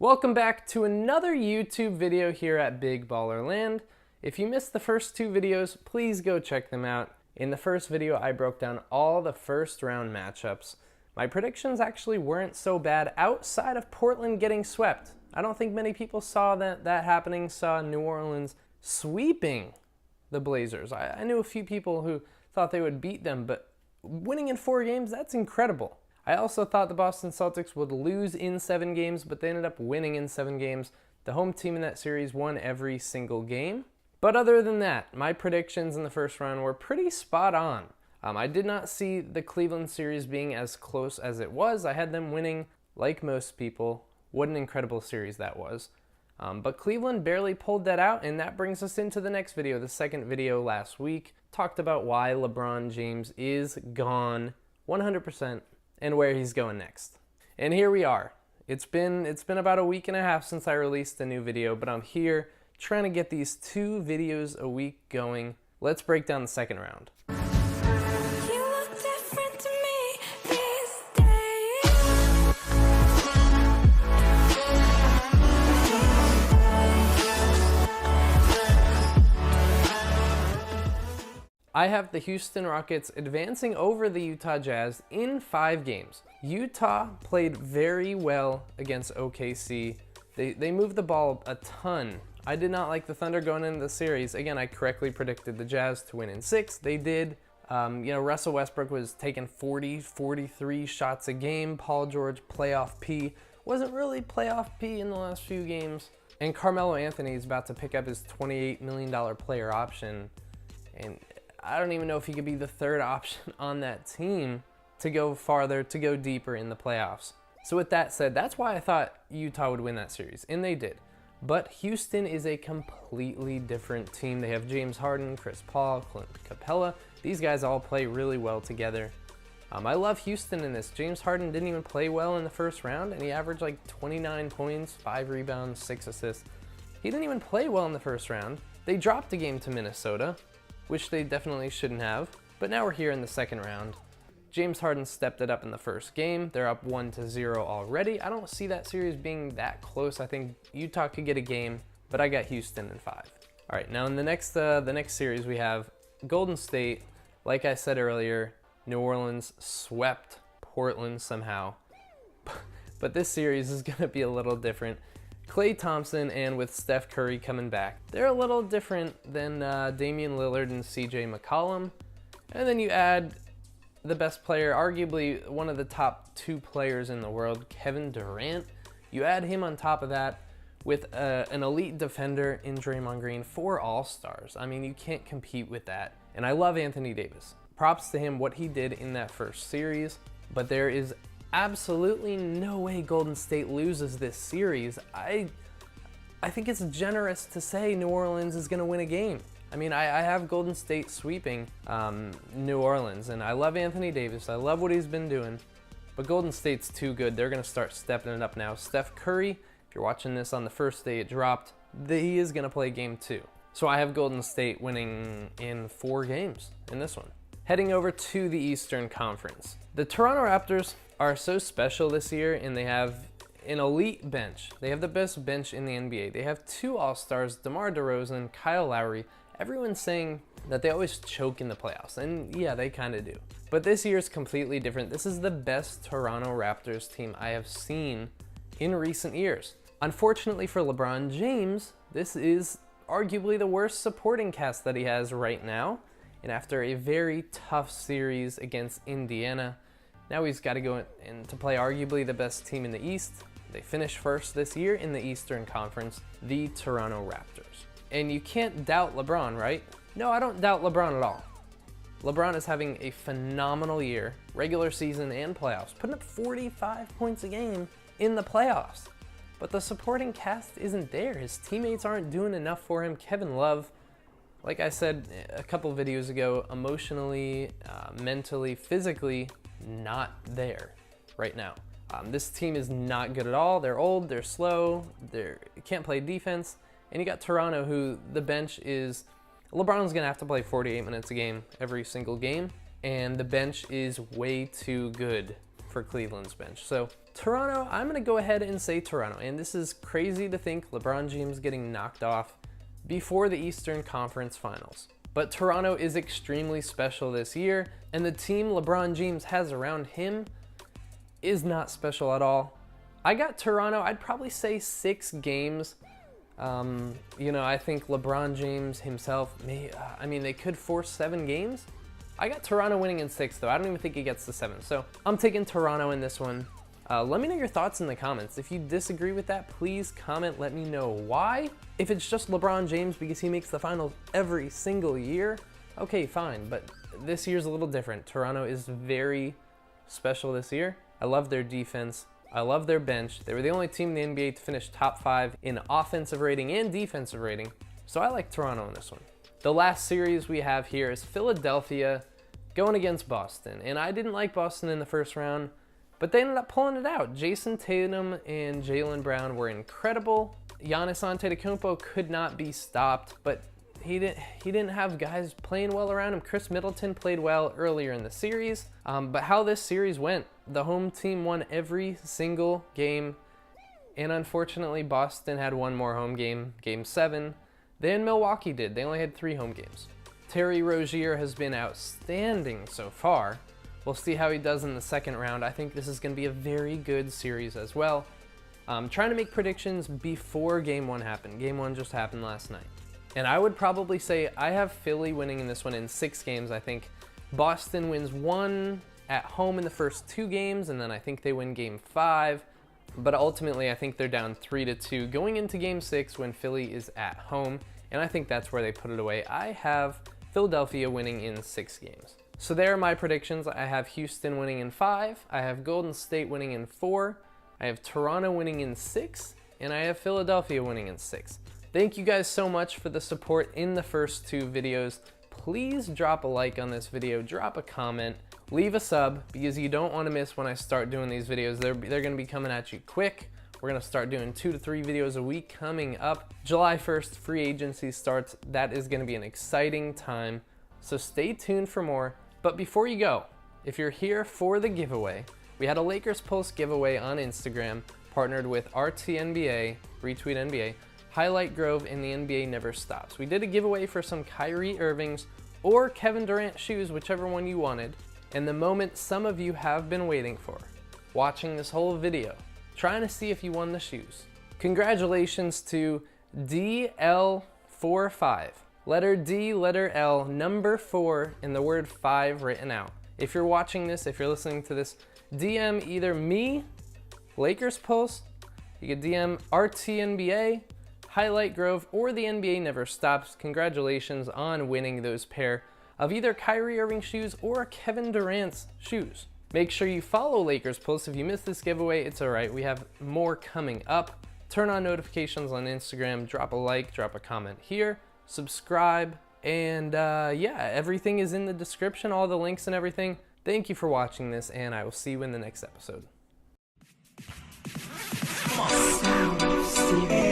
Welcome back to another YouTube video here at Big Baller Land. If you missed the first two videos, please go check them out. In the first video, I broke down all the first round matchups. My predictions actually weren't so bad outside of Portland getting swept. I don't think many people saw that happening, saw New Orleans sweeping the Blazers. I knew a few people who thought they would beat them, but winning in 4 games, that's incredible. I also thought the Boston Celtics would lose in 7 games, but they ended up winning in 7 games. The home team in that series won every single game. But other than that, my predictions in the first round were pretty spot on. I did not see the Cleveland series being as close as it was. I had them winning like most people. What an incredible series that was. But Cleveland barely pulled that out, and that brings us into the next video. The second video last week talked about why LeBron James is gone 100%. And where he's going next. And here we are. It's been about a week and a half since I released a new video, but I'm here trying to get these 2 videos a week going. Let's break down the second round. I have the Houston Rockets advancing over the Utah Jazz in 5 games. Utah played very well against OKC. They moved the ball a ton. I did not like the Thunder going into the series. Again, I correctly predicted the Jazz to win in 6. They did. Russell Westbrook was taking 40, 43 shots a game. Paul George, playoff P. Wasn't really playoff P in the last few games. And Carmelo Anthony is about to pick up his $28 million player option. And I don't even know if he could be the 3rd option on that team to go farther, to go deeper in the playoffs. So with that said, that's why I thought Utah would win that series, and they did. But Houston is a completely different team. They have James Harden, Chris Paul, Clint Capella. These guys all play really well together. I love Houston in this. James Harden didn't even play well in the first round, and he averaged like 29 points, 5 rebounds, 6 assists. He didn't even play well in the first round. They dropped a game to Minnesota, which they definitely shouldn't have. But now we're here in the second round. James Harden stepped it up in the first game. They're up 1-0 already. I don't see that series being that close. I think Utah could get a game, but I got Houston in 5. All right, now in the next series we have Golden State. Like I said earlier, New Orleans swept Portland somehow. But this series is gonna be a little different. Klay Thompson and with Steph Curry coming back, they're a little different than Damian Lillard and CJ McCollum. And then you add the best player, arguably one of the top 2 players in the world, Kevin Durant. You add him on top of that with an elite defender in Draymond Green, 4 All-Stars. I mean, you can't compete with that. And I love Anthony Davis. Props to him, what he did in that first series. But there is absolutely no way Golden State loses this series. I think it's generous to say New Orleans is going to win a game. I mean, I have Golden State sweeping New Orleans, and I love Anthony Davis. I love what he's been doing, but Golden State's too good. They're going to start stepping it up now. Steph Curry, if you're watching this on the first day it dropped, he is going to play game 2. So I have Golden State winning in 4 games in this one. Heading over to the Eastern Conference. The Toronto Raptors are so special this year, and they have an elite bench. They have the best bench in the NBA. They have 2 All-Stars, DeMar DeRozan, Kyle Lowry. Everyone's saying that they always choke in the playoffs, and yeah, they kind of do. But this year is completely different. This is the best Toronto Raptors team I have seen in recent years. Unfortunately for LeBron James, this is arguably the worst supporting cast that he has right now. And after a very tough series against Indiana, now he's got to go in to play arguably the best team in the East. They finished first this year in the Eastern Conference, the Toronto Raptors. And you can't doubt LeBron, right? No, I don't doubt LeBron at all. LeBron is having a phenomenal year, regular season and playoffs, putting up 45 points a game in the playoffs. But the supporting cast isn't there. His teammates aren't doing enough for him. Kevin Love, like I said a couple videos ago, emotionally, mentally, physically, not there right now. This team is not good at all. They're old, they're slow, they can't play defense. And you got Toronto, who the bench is, LeBron's gonna have to play 48 minutes a game every single game, and the bench is way too good for Cleveland's bench. So Toronto, I'm going to go ahead and say Toronto. And this is crazy to think LeBron James getting knocked off before the Eastern Conference Finals. But Toronto is extremely special this year, and the team LeBron James has around him is not special at all. I got Toronto, I'd probably say 6 games. I think LeBron James himself, they could force 7 games. I got Toronto winning in 6, though. I don't even think he gets to 7. So I'm taking Toronto in this one. Let me know your thoughts in the comments. If you disagree with that, please comment. Let me know why. If it's just LeBron James because he makes the finals every single year, okay, fine. But this year's a little different. Toronto is very special this year. I love their defense. I love their bench. They were the only team in the NBA to finish top 5 in offensive rating and defensive rating. So I like Toronto in this one. The last series we have here is Philadelphia going against Boston. And I didn't like Boston in the first round, but they ended up pulling it out. Jason Tatum and Jaylen Brown were incredible. Giannis Antetokounmpo could not be stopped, but he didn't have guys playing well around him. Chris Middleton played well earlier in the series, but how this series went, the home team won every single game, and unfortunately Boston had one more home game, Game 7, than Milwaukee did. They only had 3 home games. Terry Rozier has been outstanding so far. We'll see how he does in the second round. I think this is going to be a very good series as well. I'm trying to make predictions before Game 1 happened. Game 1 just happened last night. And I would probably say I have Philly winning in this one in 6 games. I think Boston wins 1 at home in the first 2 games, and then I think they win Game 5. But ultimately, I think they're down 3-2 going into Game 6 when Philly is at home, and I think that's where they put it away. I have Philadelphia winning in 6 games. So there are my predictions. I have Houston winning in 5. I have Golden State winning in 4. I have Toronto winning in 6. And I have Philadelphia winning in 6. Thank you guys so much for the support in the first 2 videos. Please drop a like on this video, drop a comment, leave a sub, because you don't want to miss when I start doing these videos. They're going to be coming at you quick. We're going to start doing 2 to 3 videos a week coming up. July 1st, free agency starts. That is going to be an exciting time. So stay tuned for more. But before you go, if you're here for the giveaway, we had a Lakers Pulse giveaway on Instagram, partnered with RTNBA, Retweet NBA, Highlight Grove, and the NBA Never Stops. We did a giveaway for some Kyrie Irving's or Kevin Durant shoes, whichever one you wanted. And the moment some of you have been waiting for, watching this whole video, trying to see if you won the shoes. Congratulations to DL45. Letter D, letter L, number 4, and the word 5 written out. If you're watching this, if you're listening to this, DM either me, Lakers Pulse, you can DM RTNBA, Highlight Grove, or the NBA Never Stops. Congratulations on winning those pair of either Kyrie Irving shoes or Kevin Durant's shoes. Make sure you follow Lakers Pulse. If you missed this giveaway, it's alright. We have more coming up. Turn on notifications on Instagram, drop a like, drop a comment here, subscribe, and everything is in the description, all the links and everything. Thank you for watching this, and I will see you in the next episode. Come on.